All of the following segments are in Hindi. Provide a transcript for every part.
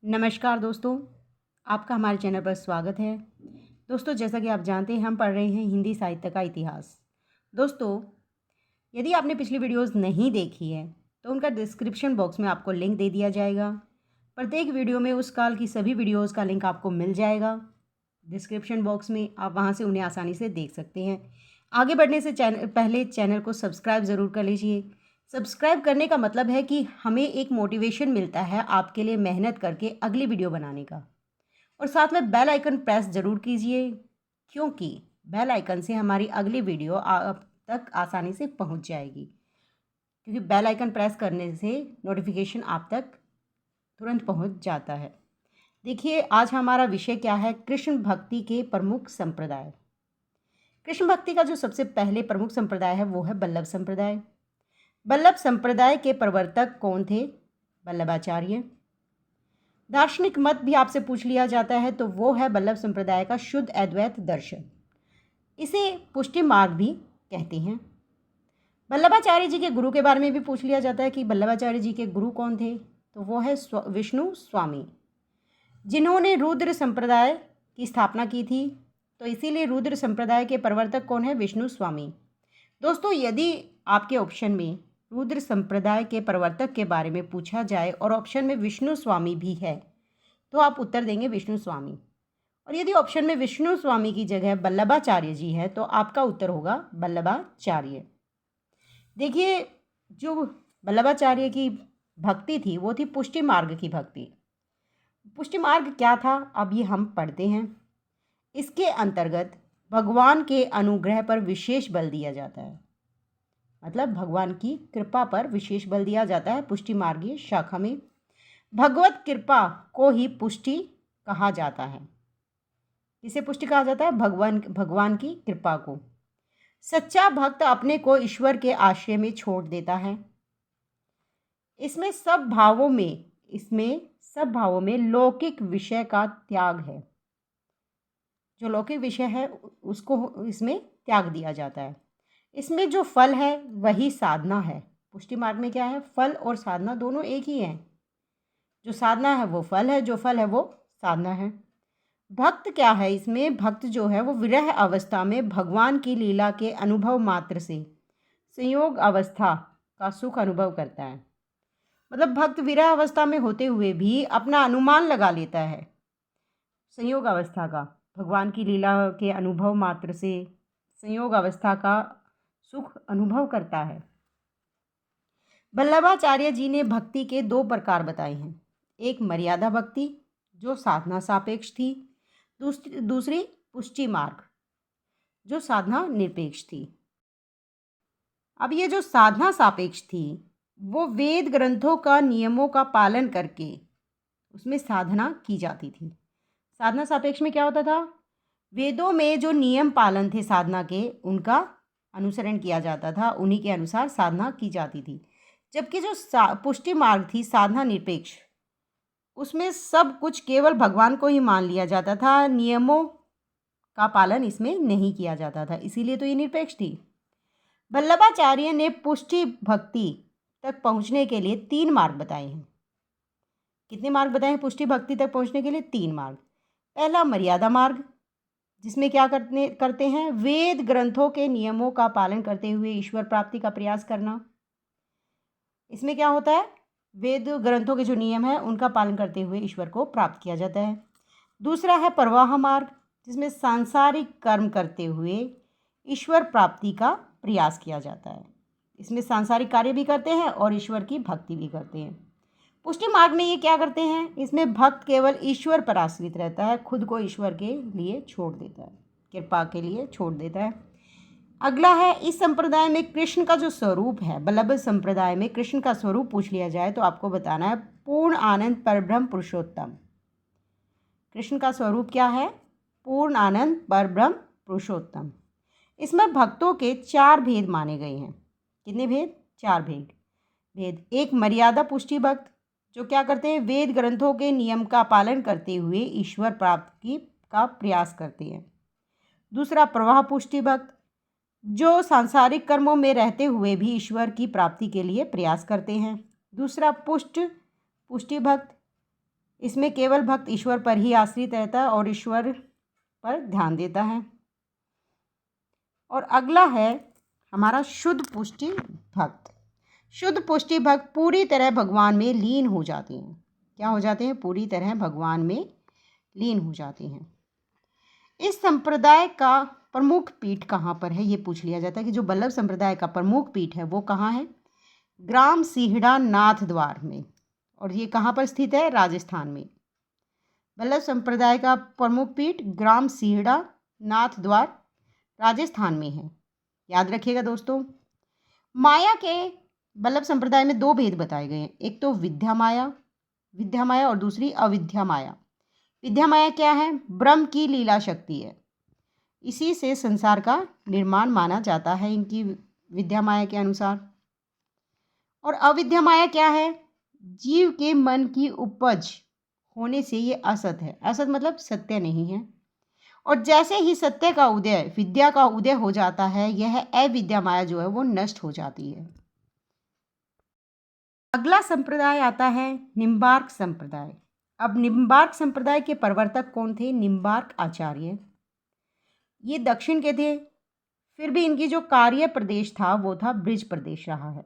नमस्कार दोस्तों, आपका हमारे चैनल पर स्वागत है। दोस्तों, जैसा कि आप जानते हैं, हम पढ़ रहे हैं हिंदी साहित्य का इतिहास। दोस्तों, यदि आपने पिछली वीडियोस नहीं देखी है तो उनका डिस्क्रिप्शन बॉक्स में आपको लिंक दे दिया जाएगा। प्रत्येक वीडियो में उस काल की सभी वीडियोस का लिंक आपको मिल जाएगा डिस्क्रिप्शन बॉक्स में। आप वहां से उन्हें आसानी से देख सकते हैं। आगे बढ़ने से पहले चैनल को सब्सक्राइब ज़रूर कर लीजिए। सब्सक्राइब करने का मतलब है कि हमें एक मोटिवेशन मिलता है आपके लिए मेहनत करके अगली वीडियो बनाने का। और साथ में बेल आइकन प्रेस ज़रूर कीजिए, क्योंकि बेल आइकन से हमारी अगली वीडियो आप तक आसानी से पहुंच जाएगी। क्योंकि बेल आइकन प्रेस करने से नोटिफिकेशन आप तक तुरंत पहुंच जाता है। देखिए, आज हमारा विषय क्या है? कृष्ण भक्ति के प्रमुख संप्रदाय। कृष्ण भक्ति का जो सबसे पहले प्रमुख संप्रदाय है वो है वल्लभ संप्रदाय। वल्लभ संप्रदाय के प्रवर्तक कौन थे? वल्लभाचार्य। दार्शनिक मत भी आपसे पूछ लिया जाता है तो वो है वल्लभ संप्रदाय का शुद्ध अद्वैत दर्शन। इसे पुष्टि मार्ग भी कहते हैं। वल्लभाचार्य जी के गुरु के बारे में भी पूछ लिया जाता है कि वल्लभाचार्य जी के गुरु कौन थे, तो वो है विष्णु स्वामी, जिन्होंने रुद्र संप्रदाय की स्थापना की थी। तो इसीलिए रुद्र संप्रदाय के प्रवर्तक कौन है? विष्णु स्वामी। दोस्तों, यदि आपके ऑप्शन में रुद्र संप्रदाय के प्रवर्तक के बारे में पूछा जाए और ऑप्शन में विष्णु स्वामी भी है तो आप उत्तर देंगे विष्णु स्वामी। और यदि ऑप्शन में विष्णु स्वामी की जगह वल्लभाचार्य जी है तो आपका उत्तर होगा वल्लभाचार्य। देखिए, जो वल्लभाचार्य की भक्ति थी वो थी पुष्टि मार्ग की भक्ति। पुष्टि मार्ग क्या था, अब ये हम पढ़ते हैं। इसके अंतर्गत भगवान के अनुग्रह पर विशेष बल दिया जाता है, मतलब भगवान की कृपा पर विशेष बल दिया जाता है। पुष्टि मार्गीय शाखा में भगवत कृपा को ही पुष्टि कहा जाता है। इसे पुष्टि कहा जाता है? भगवान की कृपा को। सच्चा भक्त अपने को ईश्वर के आश्रय में छोड़ देता है। इसमें सब भावों में लौकिक विषय का त्याग है। जो लौकिक विषय है उसको इसमें त्याग दिया जाता है। इसमें जो फल है वही साधना है। पुष्टि मार्ग में क्या है? फल और साधना दोनों एक ही हैं। जो साधना है वो फल है, जो फल है वो साधना है। भक्त क्या है? इसमें भक्त जो है वो विरह अवस्था में भगवान की लीला के अनुभव मात्र से संयोग अवस्था का सुख अनुभव करता है। मतलब भक्त विरह अवस्था में होते हुए भी अपना अनुमान लगा लेता है संयोग अवस्था का। भगवान की लीला के अनुभव मात्र से संयोग अवस्था का सुख अनुभव करता है। वल्लभाचार्य जी ने भक्ति के दो प्रकार बताए हैं। एक मर्यादा भक्ति जो साधना सापेक्ष थी, दूसरी पुष्टि मार्ग जो साधना निरपेक्ष थी। अब ये जो साधना सापेक्ष थी वो वेद ग्रंथों का नियमों का पालन करके उसमें साधना की जाती थी। साधना सापेक्ष में क्या होता था? वेदों में जो नियम पालन थे साधना के, उनका अनुसरण किया जाता था, उन्हीं के अनुसार साधना की जाती थी। जबकि जो पुष्टि मार्ग थी साधना निरपेक्ष, उसमें सब कुछ केवल भगवान को ही मान लिया जाता था, नियमों का पालन इसमें नहीं किया जाता था। इसीलिए तो ये निरपेक्ष थी। वल्लभाचार्य ने पुष्टि भक्ति तक पहुंचने के लिए 3 मार्ग बताए हैं। कितने मार्ग बताए हैं पुष्टि भक्ति तक पहुंचने के लिए? 3 मार्ग। पहला मर्यादा मार्ग, जिसमें क्या करते हैं? वेद ग्रंथों के नियमों का पालन करते हुए ईश्वर प्राप्ति का प्रयास करना। इसमें क्या होता है? वेद ग्रंथों के जो नियम हैं उनका पालन करते हुए ईश्वर को प्राप्त किया जाता है। दूसरा है प्रवाह मार्ग, जिसमें सांसारिक कर्म करते हुए ईश्वर प्राप्ति का प्रयास किया जाता है। इसमें सांसारिक कार्य भी करते हैं और ईश्वर की भक्ति भी करते हैं। पुष्टि मार्ग में ये क्या करते हैं? इसमें भक्त केवल ईश्वर पर आश्रित रहता है, खुद को ईश्वर के लिए छोड़ देता है, कृपा के लिए छोड़ देता है। अगला है, इस संप्रदाय में कृष्ण का जो स्वरूप है, वल्लभ संप्रदाय में कृष्ण का स्वरूप पूछ लिया जाए तो आपको बताना है पूर्ण आनंद परब्रह्म पुरुषोत्तम। कृष्ण का स्वरूप क्या है? पूर्ण आनंद परब्रह्म पुरुषोत्तम। इसमें भक्तों के 4 भेद माने गए हैं। कितने भेद? 4 भेद। एक मर्यादा पुष्टि भक्त, जो क्या करते हैं? वेद ग्रंथों के नियम का पालन करते हुए ईश्वर प्राप्ति का प्रयास करते हैं। दूसरा प्रवाह पुष्टि भक्त, जो सांसारिक कर्मों में रहते हुए भी ईश्वर की प्राप्ति के लिए प्रयास करते हैं। दूसरा पुष्टि भक्त, इसमें केवल भक्त ईश्वर पर ही आश्रित रहता है और ईश्वर पर ध्यान देता है। और अगला है हमारा शुद्ध पुष्टि भक्त। शुद्ध पुष्टि भक्त पूरी तरह भगवान में लीन हो जाते हैं। क्या हो जाते हैं? पूरी तरह भगवान में लीन हो जाते हैं। इस संप्रदाय का प्रमुख पीठ कहाँ पर है, ये पूछ लिया जाता है कि जो बल्लभ संप्रदाय का प्रमुख पीठ है वो कहाँ है? ग्राम सीहड़ा नाथ द्वार में। और ये कहाँ पर स्थित है? राजस्थान में। बल्लभ संप्रदाय का प्रमुख पीठ ग्राम सीहड़ा नाथ द्वार राजस्थान में है। याद रखिएगा दोस्तों। माया के बल्लभ संप्रदाय में 2 भेद बताए गए हैं। एक तो विद्या माया और दूसरी अविद्या माया। विद्या माया क्या है? ब्रह्म की लीला शक्ति है। इसी से संसार का निर्माण माना जाता है इनकी विद्या माया के अनुसार। और अविद्या माया क्या है? जीव के मन की उपज होने से ये असत है। असत मतलब सत्य नहीं है। और जैसे ही सत्य का उदय, विद्या का उदय हो जाता है, यह अविद्या माया जो है वो नष्ट हो जाती है। अगला संप्रदाय आता है निम्बार्क संप्रदाय। अब निम्बार्क संप्रदाय के प्रवर्तक कौन थे? निम्बार्क आचार्य। ये दक्षिण के थे, फिर भी इनकी जो कार्य प्रदेश था वो था ब्रिज प्रदेश रहा है।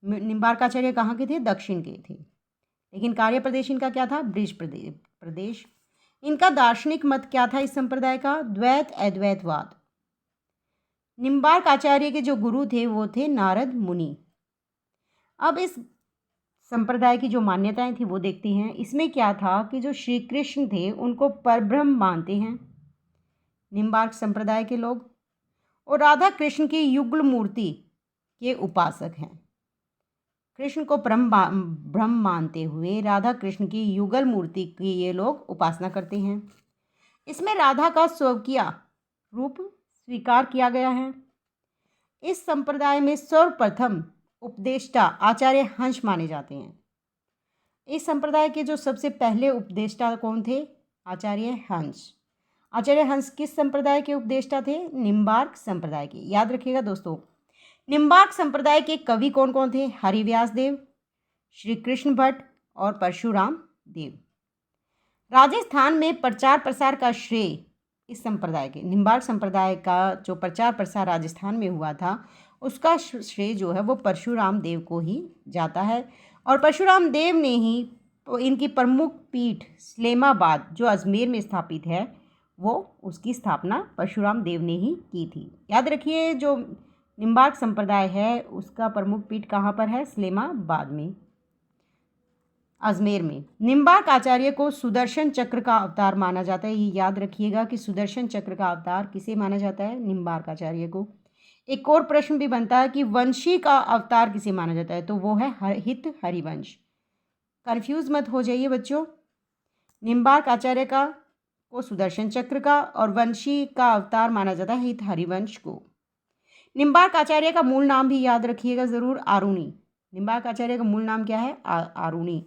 निम्बार्क आचार्य कहाँ के थे? दक्षिण के थे, लेकिन कार्य प्रदेश इनका क्या था? ब्रिज प्रदेश। इनका दार्शनिक मत क्या था इस संप्रदाय का? द्वैत अद्वैतवाद। निम्बार्क आचार्य के जो गुरु थे वो थे नारद मुनि। अब इस संप्रदाय की जो मान्यताएं थी वो देखते हैं। इसमें क्या था कि जो श्री कृष्ण थे उनको परब्रह्म मानते हैं निम्बार्क संप्रदाय के लोग, और राधा कृष्ण की युगल मूर्ति के उपासक हैं। कृष्ण को ब्रह्म मानते हुए राधा कृष्ण की युगल मूर्ति की ये लोग उपासना करते हैं। इसमें राधा का स्वकीय रूप स्वीकार किया गया है। इस संप्रदाय में सर्वप्रथम उपदेष्टा आचार्य हंस माने जाते हैं। इस संप्रदाय के जो सबसे पहले उपदेष्टा कौन थे? आचार्य हंस। आचार्य हंस किस संप्रदाय के उपदेष्टा थे? निम्बार्क संप्रदाय के। याद रखिएगा दोस्तों। निम्बार्क संप्रदाय के कवि कौन कौन थे? हरिव्यास देव, श्री कृष्ण भट्ट और परशुराम देव। राजस्थान में प्रचार प्रसार का श्रेय इस संप्रदाय के, निम्बार्क संप्रदाय का जो प्रचार प्रसार राजस्थान में हुआ था उसका श्रेय जो है वो परशुराम देव को ही जाता है। और परशुराम देव ने ही इनकी प्रमुख पीठ इस्लामाबाद जो अजमेर में स्थापित है वो उसकी स्थापना परशुराम देव ने ही की थी। याद रखिए जो निम्बार्क संप्रदाय है उसका प्रमुख पीठ कहाँ पर है? इस्लामाबाद में, अजमेर में। निम्बार्क आचार्य को सुदर्शन चक्र का अवतार माना जाता है। ये याद रखिएगा कि सुदर्शन चक्र का अवतार किसे माना जाता है? निम्बार्क आचार्य को। एक और प्रश्न भी बनता है कि वंशी का अवतार किसे माना जाता है? तो वो है हित हरिवंश। कंफ्यूज मत हो जाइए बच्चों। निम्बार्क आचार्य का को सुदर्शन चक्र का और वंशी का अवतार माना जाता है हित हरिवंश को। निम्बार्क आचार्य का मूल नाम भी याद रखिएगा ज़रूर, आरुणि। निम्बार्क आचार्य का मूल नाम क्या है? आरुणि।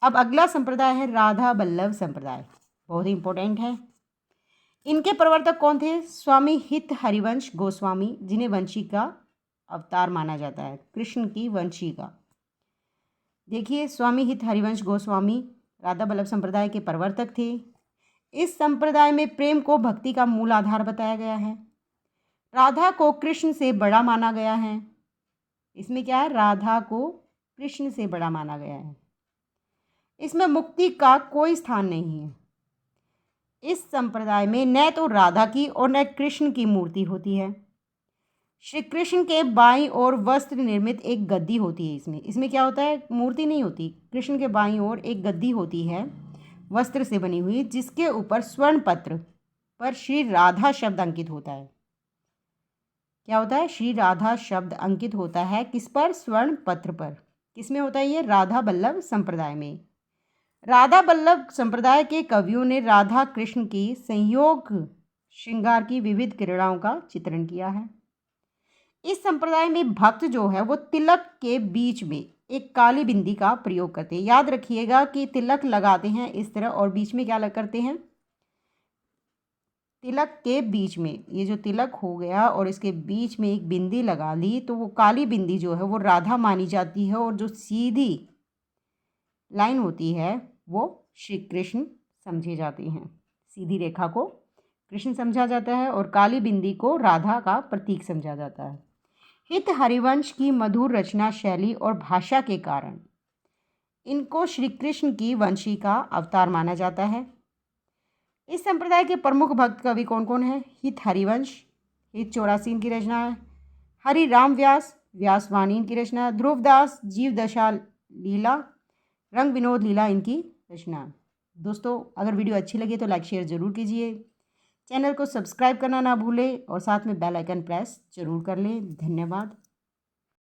अब अगला संप्रदाय है राधा बल्लभ संप्रदाय, बहुत ही इंपॉर्टेंट है। इनके प्रवर्तक कौन थे? स्वामी हित हरिवंश गोस्वामी, जिन्हें वंशी का अवतार माना जाता है, कृष्ण की वंशी का। देखिए स्वामी हित हरिवंश गोस्वामी राधा बल्लभ संप्रदाय के प्रवर्तक थे। इस संप्रदाय में प्रेम को भक्ति का मूल आधार बताया गया है। राधा को कृष्ण से बड़ा माना गया है। इसमें क्या है? राधा को कृष्ण से बड़ा माना गया है। इसमें मुक्ति का कोई स्थान नहीं है। इस संप्रदाय में न तो राधा की और न कृष्ण की मूर्ति होती है। श्री कृष्ण के बाईं ओर वस्त्र निर्मित एक गद्दी होती है। इसमें क्या होता है? मूर्ति नहीं होती। कृष्ण के बाईं ओर एक गद्दी होती है वस्त्र से बनी हुई, जिसके ऊपर स्वर्ण पत्र पर श्री राधा शब्द अंकित होता है। क्या होता है? श्री राधा शब्द अंकित होता है किस पर? स्वर्ण पत्र पर। किसमें होता है ये? राधा बल्लभ संप्रदाय में। राधा बल्लभ संप्रदाय के कवियों ने राधा कृष्ण की संयोग श्रृंगार की विविध क्रीड़ाओं का चित्रण किया है। इस संप्रदाय में भक्त जो है वो तिलक के बीच में एक काली बिंदी का प्रयोग करते हैं। याद रखिएगा कि तिलक लगाते हैं इस तरह और बीच में क्या करते हैं? तिलक के बीच में, ये जो तिलक हो गया और इसके बीच में एक बिंदी लगा ली तो वो काली बिंदी जो है वो राधा मानी जाती है, और जो सीधी लाइन होती है वो श्री कृष्ण समझे जाते हैं। सीधी रेखा को कृष्ण समझा जाता है और काली बिंदी को राधा का प्रतीक समझा जाता है। हित हरिवंश की मधुर रचना शैली और भाषा के कारण इनको श्री कृष्ण की वंशी का अवतार माना जाता है। इस संप्रदाय के प्रमुख भक्त कवि कौन कौन हैं? हित हरिवंश, हित 84 इनकी रचना है। हरि राम व्यास, व्यासवाणी इनकी रचना है। ध्रुवदास, जीव दशा लीला, रंग विनोद लीला इनकी रचना। दोस्तों, अगर वीडियो अच्छी लगे तो लाइक शेयर ज़रूर कीजिए। चैनल को सब्सक्राइब करना ना भूलें और साथ में बेल आइकन प्रेस ज़रूर कर लें। धन्यवाद।